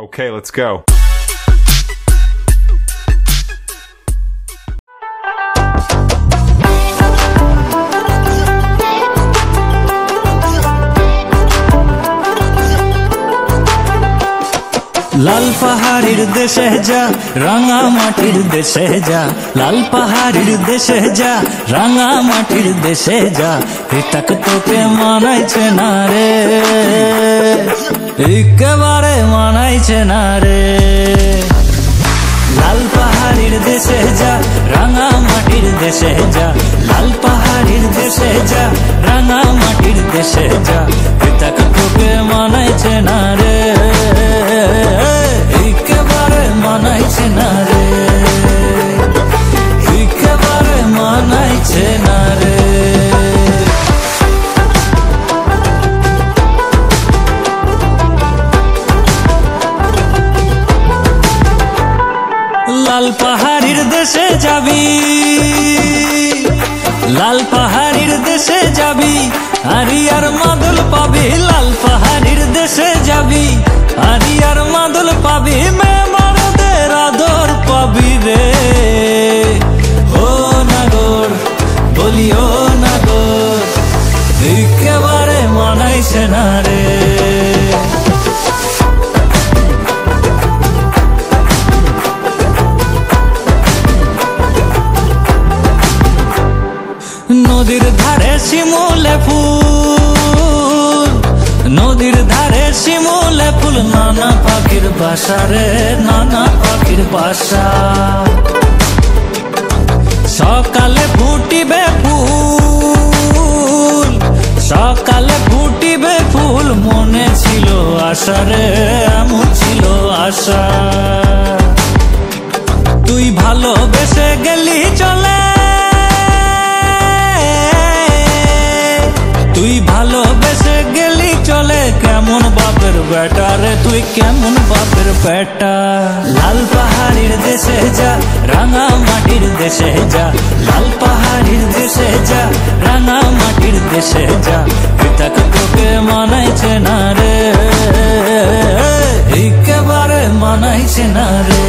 Okay, let's go. লাল পাহাড়ের দেশে যা, রাঙা মাটির দেশে যা, লাল পাহাড়ের দেশে যা, রাঙা মাটির দেশে যা, এটাক তোকে মানাইছে না রে, একেবারে মানাইছে না রে। লাল পাহাড়ের দেশে যা, রাঙা মাটির দেশে যা, লাল পাহাড়ের দেশে যা, রাঙা মাটির দেশে যা, এটাক তোকে মানাইছে না রে, একেবারে মানাইছে না রে, একেবারে মানাইছে না রে। লাল পাহাড়ের দেশে যাবি, লাল পাহাড়ের দেশে যাবি, আরিয়ার মাদল পাবি, লাল পাহাড়ের দেশে যাবি, আরিয়ার মাদল পাবি, মেমারদের আদর পাবি রে। ও নাগর বলি ও নাগর, একেবারে মানাইছে না রে। নদীর ধারে শিমুলে ফুল, নদীর ধারে শিমুলে ফুল, নানা পাখির বাসা রে, নানা পাখির বাসা। সকালে ফুটিবে ফুল, সকালে ফুটিবে ফুল, মনে ছিল আশা রে, এমন ছিল আশা। তুই ভালোবেসে গেলি চলে, তুই ভালোবেসে গেলি চলে, কেমন বাপের বেটা রে, তুই কেমন বাপের বেটা। লাল পাহাড়ের দেশে যা, রাঙা মাটির দেশে যা, লাল পাহাড়ের দেশে যা, রাঙা মাটির দেশে যা, এটাক তোকে মানাইছে না রে, একেবারে মানাইছে না রে।